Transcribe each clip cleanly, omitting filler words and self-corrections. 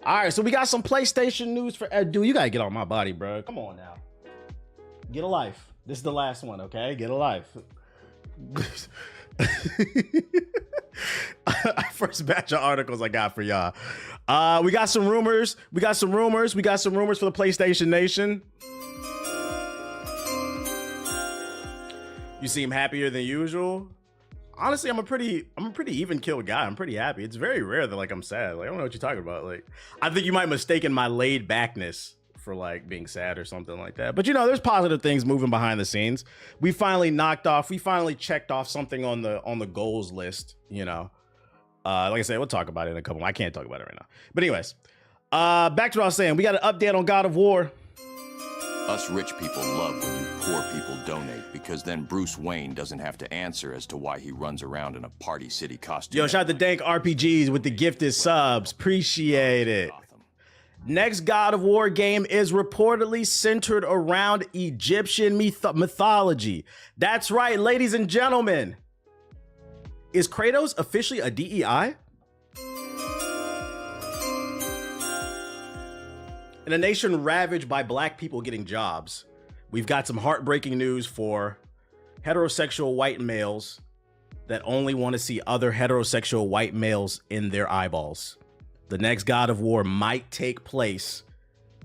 All right, so we got some PlayStation news for dude. You gotta get on my body, bro. Come on now, get a life. This is the last one, okay? Get a life. First batch of articles I got for y'all. We got some rumors. We got some rumors for the PlayStation Nation. You seem happier than usual. Honestly, I'm a pretty even killed guy. I'm pretty happy. It's very rare that like I'm sad. Like I don't know what you're talking about. Like I think you might mistaken my laid backness for like being sad or something like that. But you know, there's positive things moving behind the scenes. We finally checked off something on the goals list, you know. Like I said, we'll talk about it in a couple. I can't talk about it right now. But anyways, back to what I was saying. We got an update on God of War. Us rich people love when you poor people donate, because then Bruce Wayne doesn't have to answer as to why he runs around in a Party City costume. Yo, shout out to Dank RPGs with the gifted subs. Appreciate it. Next God of War game is reportedly centered around Egyptian mythology. That's right, ladies and gentlemen. Is Kratos officially a DEI? In a nation ravaged by black people getting jobs, we've got some heartbreaking news for heterosexual white males that only want to see other heterosexual white males in their eyeballs. The next God of War might take place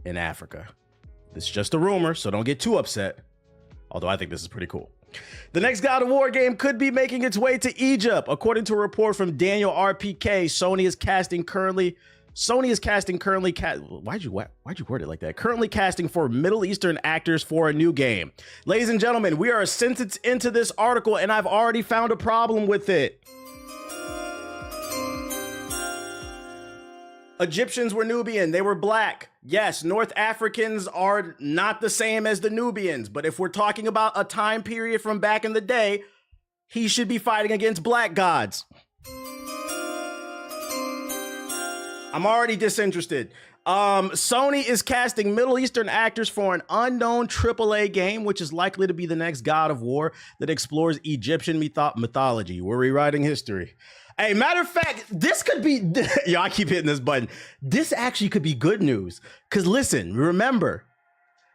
in Africa. This is just a rumor, so don't get too upset. Although I think this is pretty cool. The next God of War game could be making its way to Egypt. According to a report from Daniel RPK, Sony is why'd you word it like that? Currently casting for Middle Eastern actors for a new game. Ladies and gentlemen, we are a sentence into this article and I've already found a problem with it. Egyptians were Nubian. They were black. Yes, North Africans are not the same as the Nubians, but if we're talking about a time period from back in the day, he should be fighting against black gods. I'm already disinterested. Sony is casting Middle Eastern actors for an unknown AAA game, which is likely to be the next God of War that explores Egyptian mythology. We're rewriting history. Hey, matter of fact, this could be, yo, I keep hitting this button. This actually could be good news. Because listen, remember,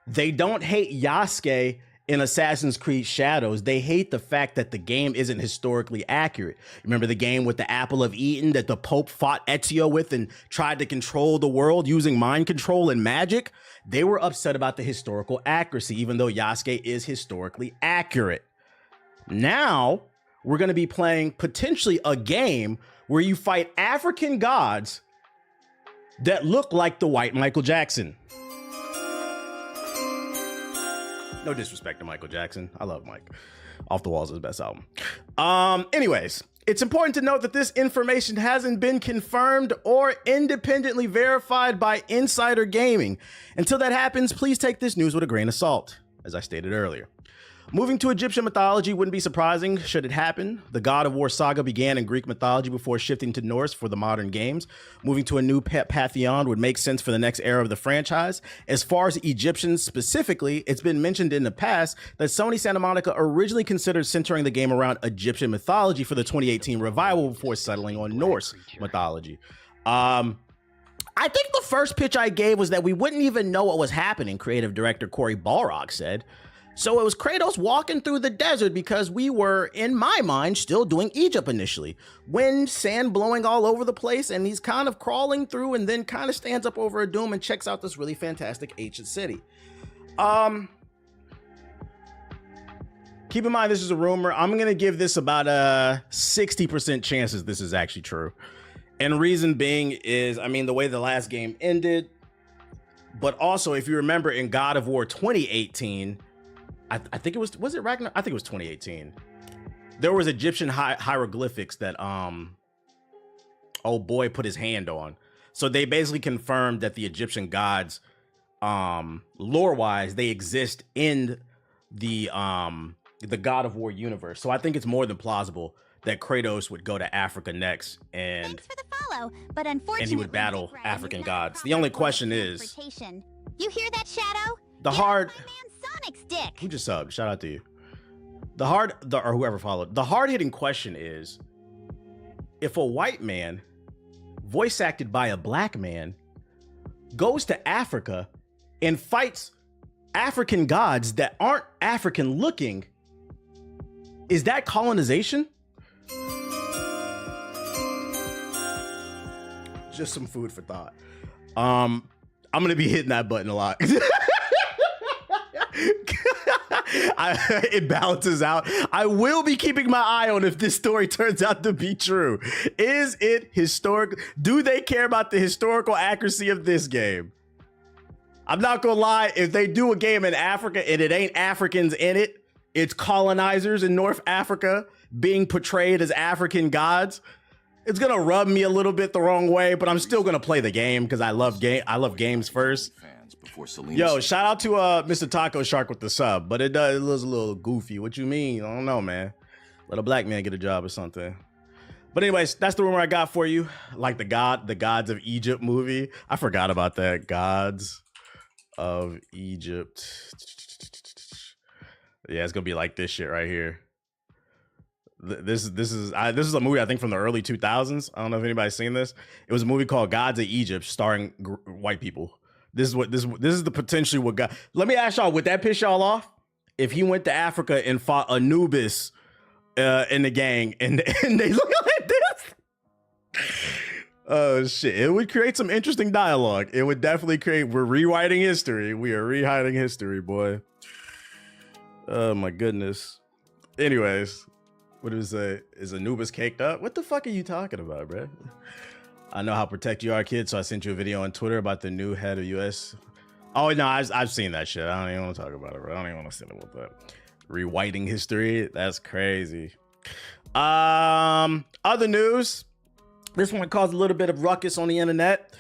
they don't hate Yasuke in Assassin's Creed Shadows. They hate the fact that the game isn't historically accurate. Remember the game with the Apple of Eden that the Pope fought Ezio with and tried to control the world using mind control and magic? They were upset about the historical accuracy, even though Yasuke is historically accurate. Now, we're going to be playing potentially a game where you fight African gods that look like the white Michael Jackson. No disrespect to Michael Jackson. I love Mike. Off the Walls is his best album. Anyways, it's important to note that this information hasn't been confirmed or independently verified by Insider Gaming. Until that happens, please take this news with a grain of salt, as I stated earlier. Moving to Egyptian mythology wouldn't be surprising should it happen. The God of War saga began in Greek mythology before shifting to Norse for the modern games. Moving to a new pantheon would make sense for the next era of the franchise. As far as Egyptians specifically, it's been mentioned in the past that Sony Santa Monica originally considered centering the game around Egyptian mythology for the 2018 revival before settling on Norse mythology. I think the first pitch I gave was that we wouldn't even know what was happening, creative director Cory Balrog said. So it was Kratos walking through the desert because we were, in my mind, still doing Egypt initially. Wind, sand blowing all over the place, and he's kind of crawling through and then kind of stands up over a dome and checks out this really fantastic ancient city. Keep in mind, this is a rumor. I'm going to give this about a 60% chances this is actually true. And reason being is, I mean, the way the last game ended, but also if you remember in God of War 2018, I think it was it Ragnarok? I think it was 2018. There was Egyptian hieroglyphics that old boy put his hand on. So they basically confirmed that the Egyptian gods, lore-wise, they exist in the God of War universe. So I think it's more than plausible that Kratos would go to Africa next and thanks for the follow, but unfortunately, and he would battle African gods. The only question is, you hear that, Shadow? The hard Sonic's dick. Who just subbed? Shout out to you. Or whoever followed. The hard-hitting question is, if a white man voice acted by a black man goes to Africa and fights African gods that aren't African looking, is that colonization? Just some food for thought. I'm gonna be hitting that button a lot. It balances out. I will be keeping my eye on if this story turns out to be true. Is it historic? Do they care about the historical accuracy of this game? I'm not gonna lie, if they do a game in Africa and it ain't Africans in it, it's colonizers in North Africa being portrayed as African gods, it's gonna rub me a little bit the wrong way, but I'm still gonna play the game because I love games first. Yo, shout out to Mr. Taco Shark with the sub, but it was a little goofy. What you mean? I don't know, man. Let a black man get a job or something. But anyways, that's the rumor I got for you. Like the Gods of Egypt movie. I forgot about that. Gods of Egypt. Yeah, it's gonna be like this shit right here. This is a movie I think from the early 2000s. I don't know if anybody's seen this. It was a movie called Gods of Egypt starring white people. This is the potentially what God. Let me ask y'all, would that piss y'all off if he went to Africa and fought Anubis in the gang and they look like this? Oh shit! It would create some interesting dialogue. It would definitely create. We're rewriting history. We are rewriting history, boy. Oh my goodness. Anyways, what did it say? Is Anubis caked up? What the fuck are you talking about, bro? I know how protect you are, kid, so I sent you a video on Twitter about the new head of US. Oh, no, I've seen that shit. I don't even want to talk about it, bro. I don't even want to sit about that. Rewriting history? That's crazy. Other news. This one caused a little bit of ruckus on the internet.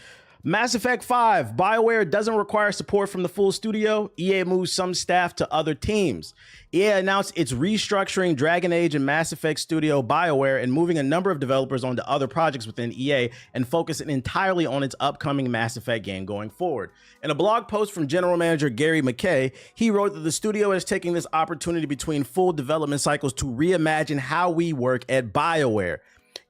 Mass Effect 5, BioWare doesn't require support from the full studio. EA moves some staff to other teams. EA announced it's restructuring Dragon Age and Mass Effect studio BioWare and moving a number of developers onto other projects within EA and focusing entirely on its upcoming Mass Effect game going forward. In a blog post from general manager Gary McKay, he wrote that the studio is taking this opportunity between full development cycles to reimagine how we work at BioWare.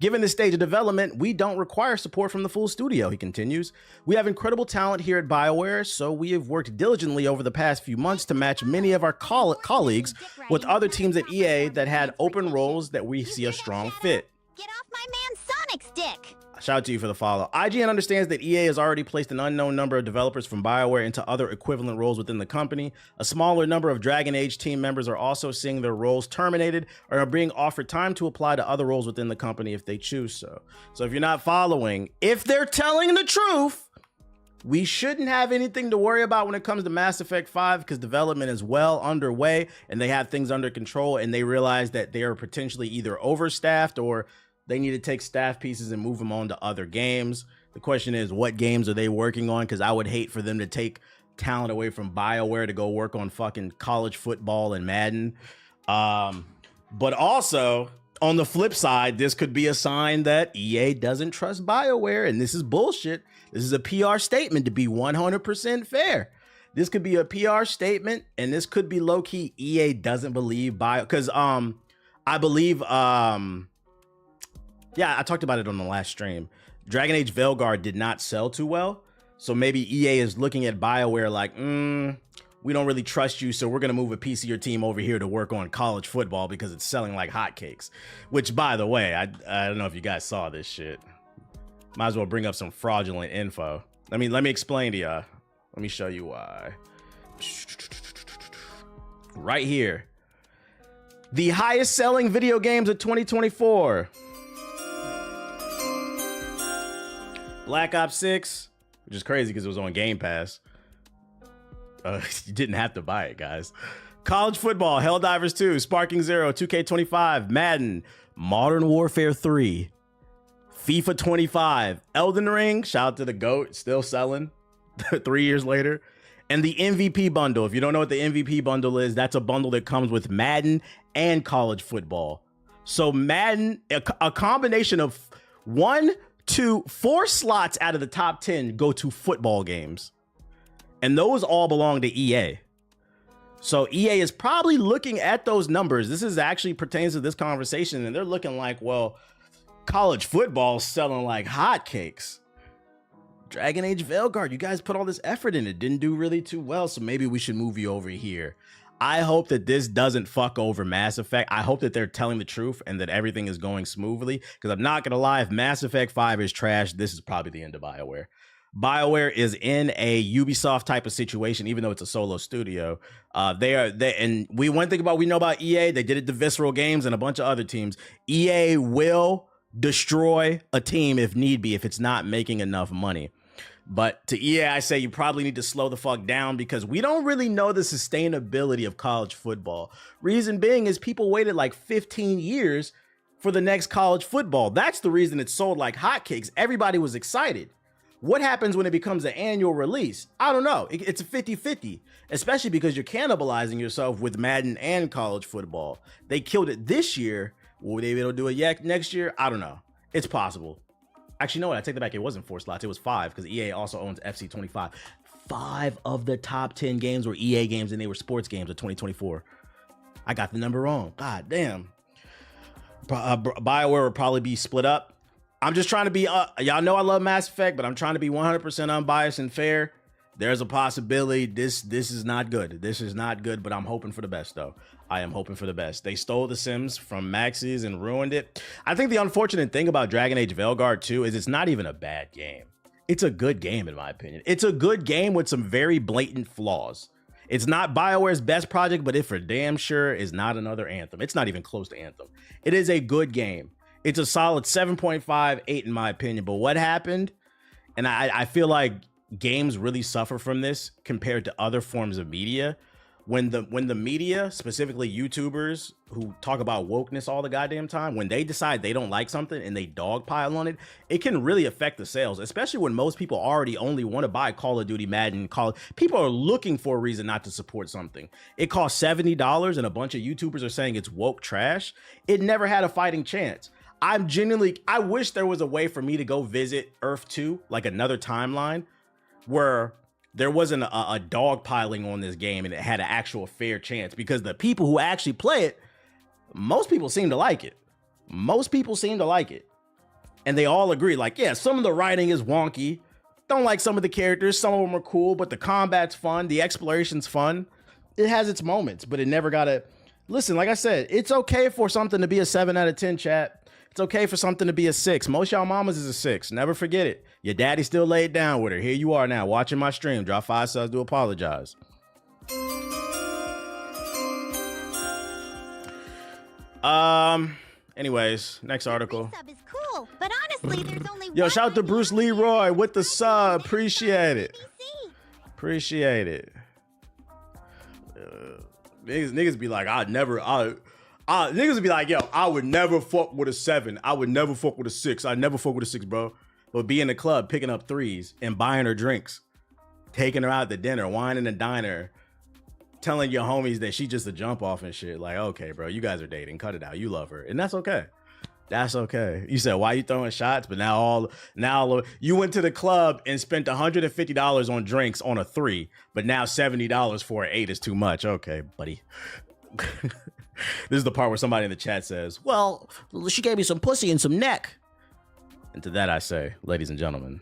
Given the stage of development, we don't require support from the full studio, he continues. We have incredible talent here at BioWare, so we have worked diligently over the past few months to match many of our colleagues with other teams at EA that had open roles that we see a strong fit. Get off my man Sonic's dick! Shout out to you for the follow. IGN understands that EA has already placed an unknown number of developers from BioWare into other equivalent roles within the company. A smaller number of Dragon Age team members are also seeing their roles terminated or are being offered time to apply to other roles within the company if they choose so. So if you're not following, if they're telling the truth, we shouldn't have anything to worry about when it comes to Mass Effect 5 because development is well underway and they have things under control and they realize that they are potentially either overstaffed or they need to take staff pieces and move them on to other games. The question is, what games are they working on? Because I would hate for them to take talent away from BioWare to go work on fucking college football and Madden. But also, on the flip side, this could be a sign that EA doesn't trust BioWare, and this is bullshit. This is a PR statement, to be 100% fair. This could be a PR statement, and this could be low-key EA doesn't believe because I believe yeah, I talked about it on the last stream. Dragon Age Veilguard did not sell too well. So maybe EA is looking at BioWare like, we don't really trust you, so we're going to move a piece of your team over here to work on college football because it's selling like hotcakes. Which, by the way, I don't know if you guys saw this shit. Might as well bring up some fraudulent info. Let me explain to y'all. Let me show you why. Right here. The highest selling video games of 2024. Black Ops 6, which is crazy because it was on Game Pass. You didn't have to buy it, guys. College football, Helldivers 2, Sparking 0, 2K25, Madden, Modern Warfare 3, FIFA 25, Elden Ring, shout out to the GOAT, still selling 3 years later. And the MVP bundle. If you don't know what the MVP bundle is, that's a bundle that comes with Madden and college football. So Madden, a combination of 1, 2, 4 slots out of the top 10 go to football games. And those all belong to EA. So EA is probably looking at those numbers. This is actually pertains to this conversation. And they're looking like, well, college football is selling like hotcakes. Dragon Age Veilguard, you guys put all this effort in it, didn't do really too well, so maybe we should move you over here. I hope that this doesn't fuck over Mass Effect. I hope that they're telling the truth and that everything is going smoothly, because I'm not gonna lie, if Mass Effect 5 is trash, this is probably the end of BioWare. BioWare is in a Ubisoft type of situation, even though it's a solo studio. And we know about EA. They did it to Visceral Games and a bunch of other teams. EA will destroy a team if need be, if it's not making enough money. But to EA, I say you probably need to slow the fuck down, because we don't really know the sustainability of college football. Reason being is people waited like 15 years for the next college football. That's the reason it sold like hotcakes. Everybody was excited. What happens when it becomes an annual release? I don't know. It's a 50-50, especially because you're cannibalizing yourself with Madden and college football. They killed it this year. Will they be able to do it next year? I don't know. It's possible. Actually, no, I take that back. It wasn't 4 slots. It was 5, because EA also owns FC 25. 5 of the top 10 games were EA games, and they were sports games of 2024. I got the number wrong. God damn. BioWare will probably be split up. I'm just trying to be, y'all know I love Mass Effect, but I'm trying to be 100% unbiased and fair. There's a possibility this is not good. This is not good, but I'm hoping for the best, though. I am hoping for the best. They stole The Sims from Maxis and ruined it. I think the unfortunate thing about Dragon Age Veilguard 2 is it's not even a bad game. It's a good game, in my opinion. It's a good game with some very blatant flaws. It's not BioWare's best project, but it for damn sure is not another Anthem. It's not even close to Anthem. It is a good game. It's a solid 7.5, 8 in my opinion. But what happened, and I feel like games really suffer from this compared to other forms of media. When the media, specifically YouTubers who talk about wokeness all the goddamn time, when they decide they don't like something and they dogpile on it, it can really affect the sales, especially when most people already only want to buy Call of Duty, Madden, people are looking for a reason not to support something. It costs $70 and a bunch of YouTubers are saying it's woke trash. It never had a fighting chance. I wish there was a way for me to go visit Earth 2, like another timeline, where there wasn't a dog piling on this game and it had an actual fair chance, because the people who actually play it, most people seem to like it. Most people seem to like it. And they all agree, like, yeah, some of the writing is wonky. Don't like some of the characters. Some of them are cool, but the combat's fun. The exploration's fun. It has its moments, but it never got to... Listen, like I said, it's okay for something to be a 7 out of 10, chat. It's okay for something to be a 6. Most y'all mamas is a 6. Never forget it. Your daddy still laid down with her. Here you are now watching my stream. Drop 5 subs to apologize. Anyways, next article. Sub is cool, but honestly, there's only Yo, one shout out to way Bruce to Leroy with the sub. Appreciate it. PC. Appreciate it. Niggas be like, niggas be like, yo, I would never fuck with a 7. I would never fuck with a 6. I'd never fuck with a 6, bro. But be in the club, picking up 3s and buying her drinks, taking her out to dinner, wine in the diner, telling your homies that she just a jump off and shit. Like, okay, bro, you guys are dating. Cut it out. You love her. And that's okay. That's okay. You said, why you throwing shots? But now you went to the club and spent $150 on drinks on a 3, but now $70 for an 8 is too much. Okay, buddy. This is the part where somebody in the chat says, well, she gave me some pussy and some neck. And to that I say, ladies and gentlemen,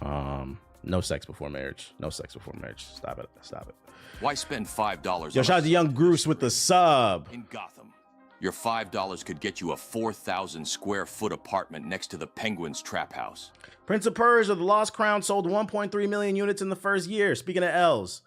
no sex before marriage. No sex before marriage. Stop it. Stop it. Why spend $5? Yo, shout out to Young Groose with the sub. In Gotham, your $5 could get you a 4,000 square foot apartment next to the Penguins trap house. Prince of Persia: The Lost Crown sold 1.3 million units in the first year. Speaking of L's.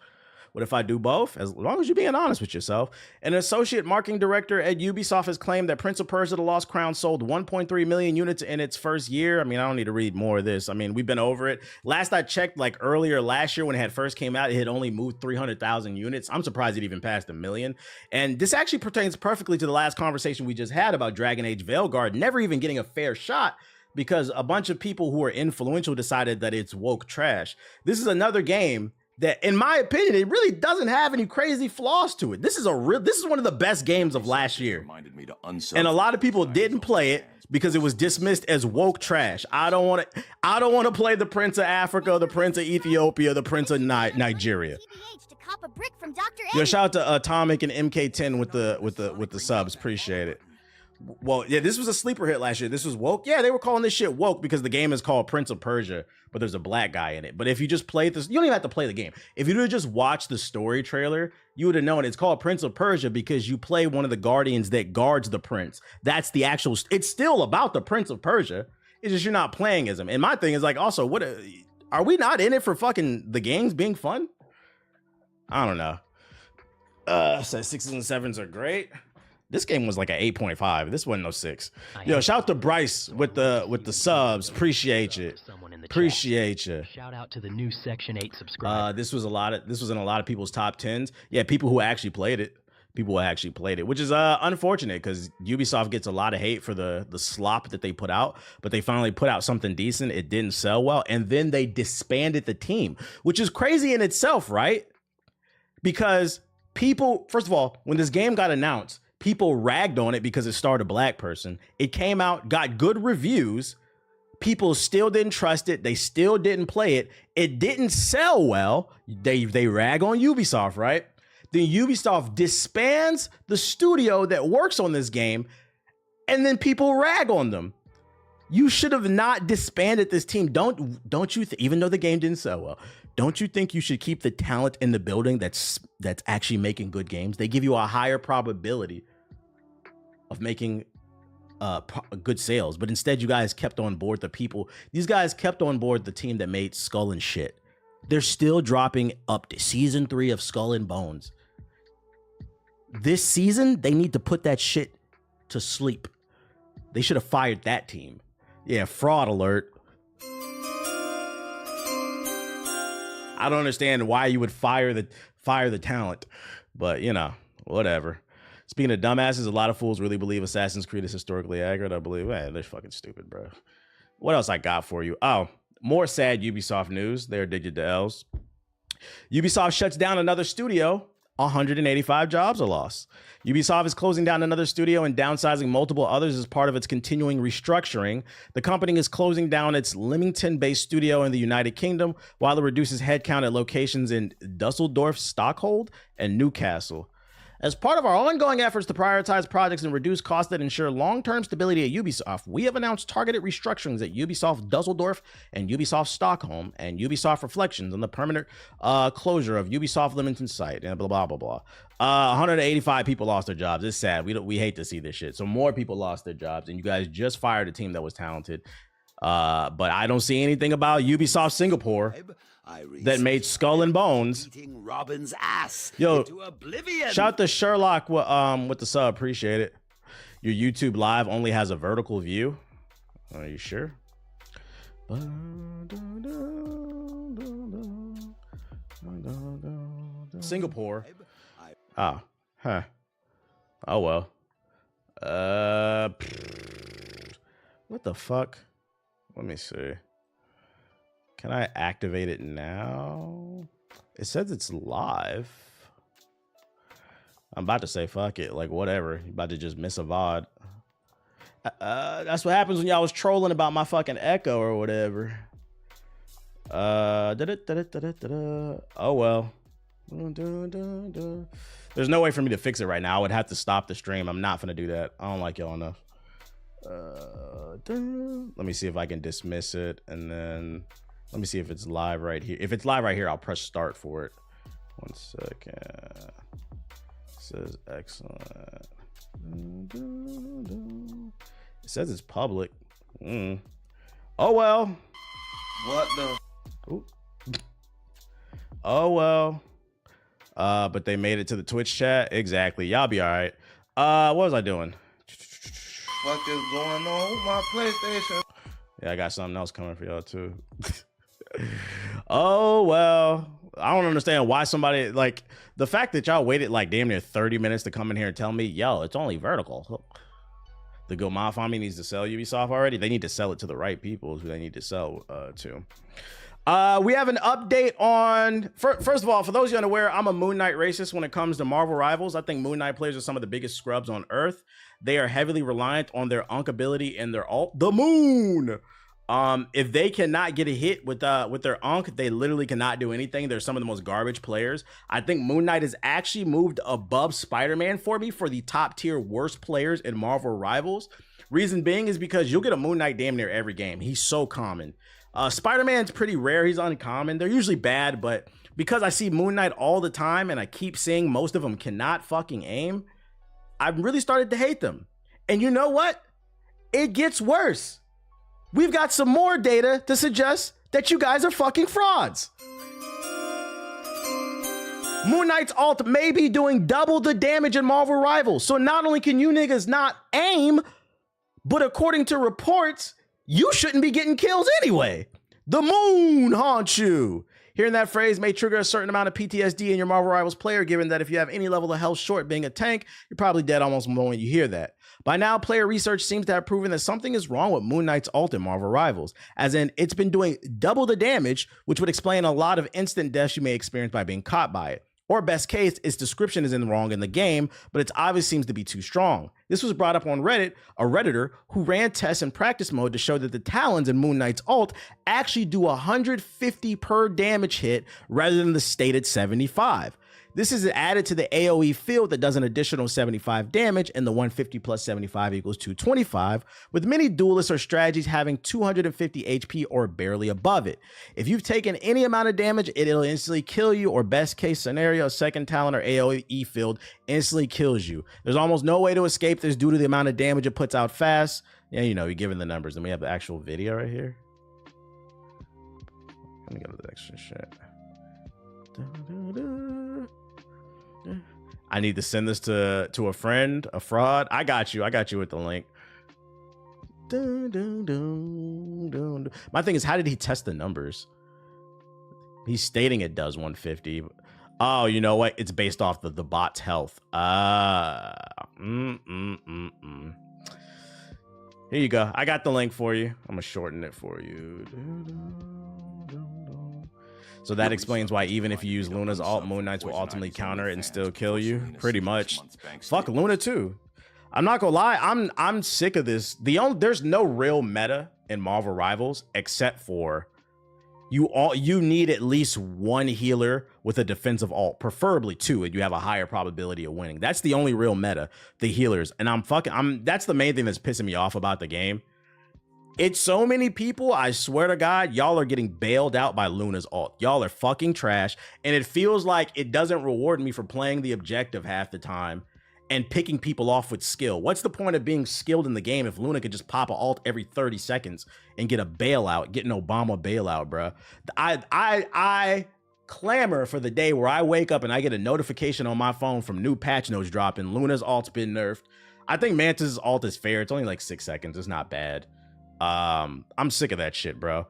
What if I do both? As long as you're being honest with yourself. An associate marketing director at Ubisoft has claimed that Prince of Persia: The Lost Crown sold 1.3 million units in its first year. I mean, I don't need to read more of this. I mean, we've been over it. Last I checked, like earlier last year when it had first came out, it had only moved 300,000 units. I'm surprised it even passed 1 million. And this actually pertains perfectly to the last conversation we just had about Dragon Age Veilguard never even getting a fair shot, because a bunch of people who are influential decided that it's woke trash. This is another game that, in my opinion, it really doesn't have any crazy flaws to it. This is one of the best games of last year. And a lot of people didn't play it because it was dismissed as woke trash. I don't want to play the Prince of Africa, the Prince of Ethiopia, the Prince of Nigeria. Yo, shout out to Atomic and MK10 with the subs. Appreciate it. Well, yeah, this was a sleeper hit last year. This was woke. Yeah, they were calling this shit woke because the game is called Prince of Persia, but there's a black guy in it. But if you just played this, you don't even have to play the game. If you would just watch the story trailer, you would have known it's called Prince of Persia because you play one of the guardians that guards the prince. That's the actual. It's still about the Prince of Persia. It's just you're not playing as him. And my thing is like, also, what are we not in it for fucking the games being fun? I don't know. So 6s and 7s are great. This game was like an 8.5. This wasn't no 6. Yo, shout out to Bryce with the subs. Appreciate you. Appreciate you. Shout out to the new Section 8 subscriber. This was in a lot of people's top 10s. Yeah, people who actually played it. Which is unfortunate because Ubisoft gets a lot of hate for the slop that they put out, but they finally put out something decent. It didn't sell well, and then they disbanded the team, which is crazy in itself, right? Because people, first of all, when this game got announced, people ragged on it because it starred a black person. It came out, got good reviews. People still didn't trust it. They still didn't play it. It didn't sell well. They rag on Ubisoft, right? Then Ubisoft disbands the studio that works on this game, and then people rag on them. You should have not disbanded this team. Don't you even though the game didn't sell well, don't you think you should keep the talent in the building that's actually making good games? They give you a higher probability of making good sales, but instead you guys kept on board the people. These guys kept on board the team that made Skull and Shit. They're still dropping up to season 3 of Skull and Bones. This season, they need to put that shit to sleep. They should have fired that team. Yeah, fraud alert. I don't understand why you would fire the talent, but you know, whatever. Speaking of dumbasses, a lot of fools really believe Assassin's Creed is historically accurate. I believe, man, they're fucking stupid, bro. What else I got for you? Oh, more sad Ubisoft news. They're addicted to L's. Ubisoft shuts down another studio. 185 jobs are lost. Ubisoft is closing down another studio and downsizing multiple others as part of its continuing restructuring. The company is closing down its Leamington-based studio in the United Kingdom while it reduces headcount at locations in Dusseldorf, Stockholm, and Newcastle. As part of our ongoing efforts to prioritize projects and reduce costs that ensure long-term stability at Ubisoft, we have announced targeted restructurings at Ubisoft Dusseldorf and Ubisoft Stockholm and Ubisoft Reflections on the permanent closure of Ubisoft Leamington site and blah, blah, blah, blah. 185 people lost their jobs. It's sad. We hate to see this shit. So more people lost their jobs, and you guys just fired a team that was talented. But I don't see anything about Ubisoft Singapore that made Skull and Bones. Robin's ass Yo, into oblivion. shout out to Sherlock with the sub. Appreciate it. Your YouTube live only has a vertical view. Are you sure? Singapore. Oh, huh. Oh well. What the fuck? Let me see. Can I activate it now? It says it's live. I'm about to say fuck it, like whatever. You're about to just miss a VOD. That's what happens when y'all was trolling about my fucking echo or whatever. Oh well. There's no way for me to fix it right now. I would have to stop the stream. I'm not gonna do that. I don't like y'all enough. Let me see if I can dismiss it, and then let me see if it's live right here. If it's live right here, I'll press start for it. 1 second. It says excellent. It says it's public. Oh well. What the? Ooh. Oh well. But they made it to the Twitch chat. Exactly. Y'all be all right. What was I doing? What is going on with my PlayStation? Yeah, I got something else coming for y'all too. Oh well. I don't understand why somebody, like, the fact that y'all waited like damn near 30 minutes to come in here and tell me, yo, it's only vertical. The Go Mafami needs to sell Ubisoft already. They need to sell it to the right people who they need to sell to. We have an update on, first of all, for those of you unaware, I'm a Moon Knight racist when it comes to Marvel Rivals. I think Moon Knight players are some of the biggest scrubs on Earth. They are heavily reliant on their Unk ability and their ult, the Moon. If they cannot get a hit with their Ankh, they literally cannot do anything. They're some of the most garbage players. I think Moon Knight has actually moved above Spider-Man for me for the top tier worst players in Marvel Rivals. Reason being is because you'll get a Moon Knight damn near every game. He's so common. Spider-Man's pretty rare. He's uncommon. They're usually bad, but because I see Moon Knight all the time and I keep seeing most of them cannot fucking aim, I've really started to hate them. And you know what? It gets worse. We've got some more data to suggest that you guys are fucking frauds. Moon Knight's ult may be doing double the damage in Marvel Rivals. So not only can you niggas not aim, but according to reports, you shouldn't be getting kills anyway. The moon haunts you. Hearing that phrase may trigger a certain amount of PTSD in your Marvel Rivals player, given that if you have any level of health short being a tank, you're probably dead almost the moment you hear that. By now, player research seems to have proven that something is wrong with Moon Knight's ult in Marvel Rivals, as in it's been doing double the damage, which would explain a lot of instant deaths you may experience by being caught by it. Or best case, its description isn't wrong in the game, but it obviously seems to be too strong. This was brought up on Reddit, a Redditor who ran tests in practice mode to show that the Talons in Moon Knight's ult actually do 150 per damage hit rather than the stated 75. This is added to the AoE field that does an additional 75 damage, and the 150 plus 75 equals 225, with many duelists or strategies having 250 HP or barely above it. If you've taken any amount of damage, it'll instantly kill you, or best case scenario, second talent or AoE field instantly kills you. There's almost no way to escape this due to the amount of damage it puts out fast. Yeah, you know, you're given the numbers, and we have the actual video right here. Let me go to the extra shit. I need to send this to a friend, a fraud. I got you with the link. My thing is, how did he test the numbers? He's stating it does 150. Oh, you know what? It's based off the bot's health. Here you go. I got the link for you. I'm gonna shorten it for you. So that explains why even if you use Luna's ult, Moon Knights will ultimately counter it and still kill you. Pretty much. Fuck Luna too. I'm not gonna lie, I'm sick of this. There's no real meta in Marvel Rivals except for you need at least one healer with a defensive ult, preferably two, and you have a higher probability of winning. That's the only real meta, the healers. And that's the main thing that's pissing me off about the game. It's so many people, I swear to God, y'all are getting bailed out by Luna's ult. Y'all are fucking trash, and it feels like it doesn't reward me for playing the objective half the time and picking people off with skill. What's the point of being skilled in the game if Luna could just pop an ult every 30 seconds and get a bailout, get an Obama bailout, bruh? I clamor for the day where I wake up and I get a notification on my phone from new patch notes dropping. Luna's ult's been nerfed. I think Mantis' ult is fair. It's only like 6 seconds. It's not bad. I'm sick of that shit, bro.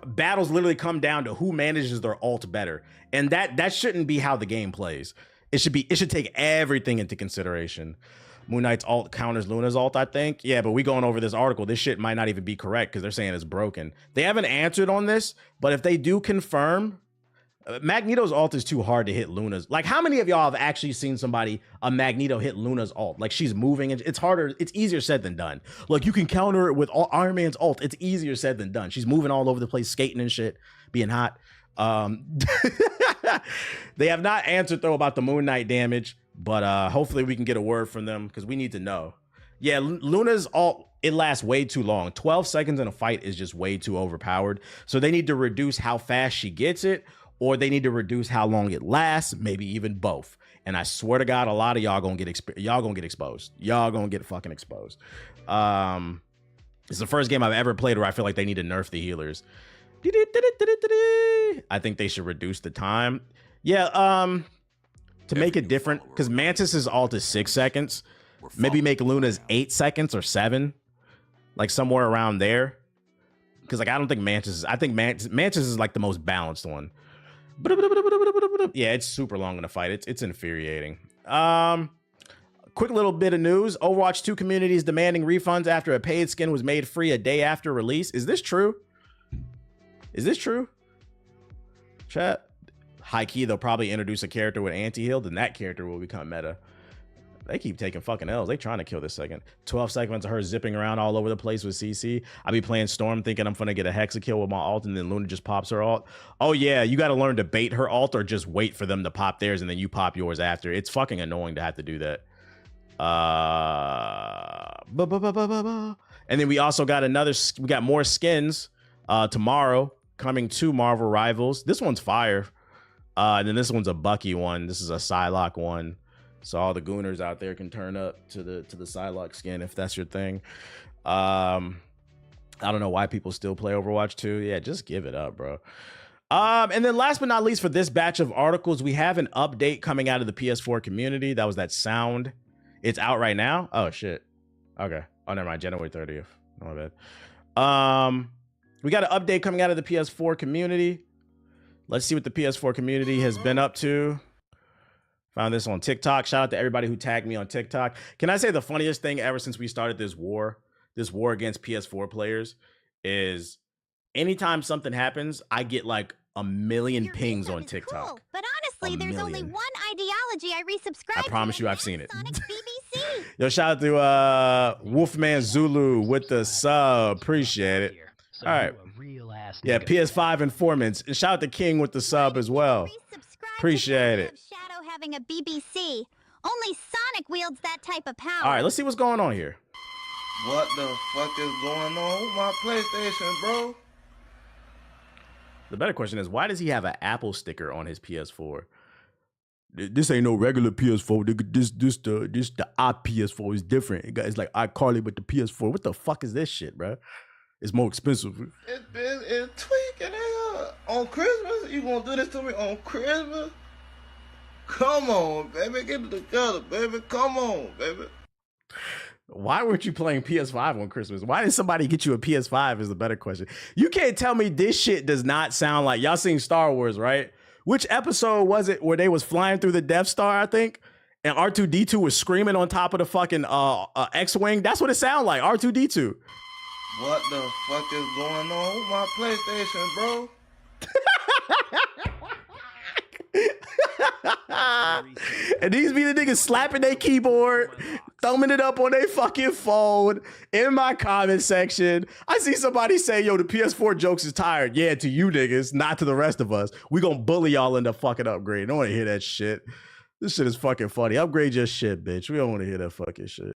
Battles literally come down to who manages their ult better, and that shouldn't be how the game plays. It should take everything into consideration. Moon Knight's ult counters Luna's ult, I think. Yeah, but we going over this article. This shit might not even be correct because they're saying it's broken. They haven't answered on this, but if they do confirm, Magneto's ult is too hard to hit Luna's. Like, how many of y'all have actually seen a Magneto hit Luna's ult? Like, she's moving and it's harder. It's easier said than done. Like, you can counter it with Iron Man's ult. It's easier said than done. She's moving all over the place, skating and shit, being hot. They have not answered though about the Moon Knight damage, but hopefully we can get a word from them because we need to know. Yeah, Luna's ult, it lasts way too long. 12 seconds in a fight is just way too overpowered. So they need to reduce how fast she gets it, or they need to reduce how long it lasts, maybe even both. And I swear to God, a lot of y'all gonna get exposed. Y'all gonna get fucking exposed. It's the first game I've ever played where I feel like they need to nerf the healers. I think they should reduce the time. Yeah, to make it different, because Mantis's ult is 6 seconds. Maybe make Luna's 8 seconds or 7, like somewhere around there. Because like I don't think Mantis is like the most balanced one. Yeah, it's super long in a fight. It's infuriating. Quick little bit of news. Overwatch 2 community is demanding refunds after a paid skin was made free a day after release. Is this true? Is this true? Chat. High key, they'll probably introduce a character with anti-heal, then that character will become meta. They keep taking fucking L's. They trying to kill this second. 12 seconds of her zipping around all over the place with CC. I be playing Storm thinking I'm gonna get a Hexa kill with my ult, and then Luna just pops her ult. Oh yeah, you gotta learn to bait her ult or just wait for them to pop theirs and then you pop yours after. It's fucking annoying to have to do that. And then we also got we got more skins tomorrow coming to Marvel Rivals. This one's fire. And then this one's a Bucky one. This is a Psylocke one. So all the gooners out there can turn up to the Psylocke skin if that's your thing. I don't know why people still play Overwatch 2. Yeah, just give it up, bro. And then last but not least for this batch of articles, we have an update coming out of the PS4 community. That was that sound. It's out right now. Oh shit. Okay. Oh, never mind. January 30th. Oh, my bad. We got an update coming out of the PS4 community. Let's see what the PS4 community has been up to. Found this on TikTok. Shout out to everybody who tagged me on TikTok. Can I say the funniest thing ever since we started this war against PS4 players is anytime something happens, I get like a million Your pings makeup on is TikTok. cool, but honestly, there's only million. one ideology I resubscribe I to, promise you and I've seen it. that's Sonic BBC. Yo, shout out to Wolfman Zulu with the sub. Appreciate it. So All right. you a real ass Yeah, nigga. PS5 informants. And shout out to King with the sub as well. Resubscribe Appreciate to the it. idea of Shadow having a BBC. Only Sonic wields that type of power. All right, let's see what's going on here. What the fuck is going on with my PlayStation, bro? The better question is, why does he have an Apple sticker on his PS4? This ain't no regular PS4. This the iPS4 is different. It's like iCarly, but the PS4. What the fuck is this shit, bro? It's more expensive. It's tweaking here. On Christmas? You gonna do this to me on Christmas? Come on, baby. Get it together, baby. Come on, baby. Why weren't you playing PS5 on Christmas? Why did somebody get you a PS5 is the better question. You can't tell me this shit does not sound like, y'all seen Star Wars, right? Which episode was it where they was flying through the Death Star, I think? And R2-D2 was screaming on top of the fucking X-Wing? That's what it sounded like, R2-D2. What the fuck is going on with my PlayStation, bro? And these be the niggas slapping their keyboard, thumbing it up on their fucking phone in my comment section. I see somebody say, yo, the PS4 jokes is tired. Yeah, to you niggas, not to the rest of us. We gonna bully y'all into fucking upgrade. I don't wanna hear that shit. This shit is fucking funny. Upgrade your shit, bitch. We don't wanna hear that fucking shit.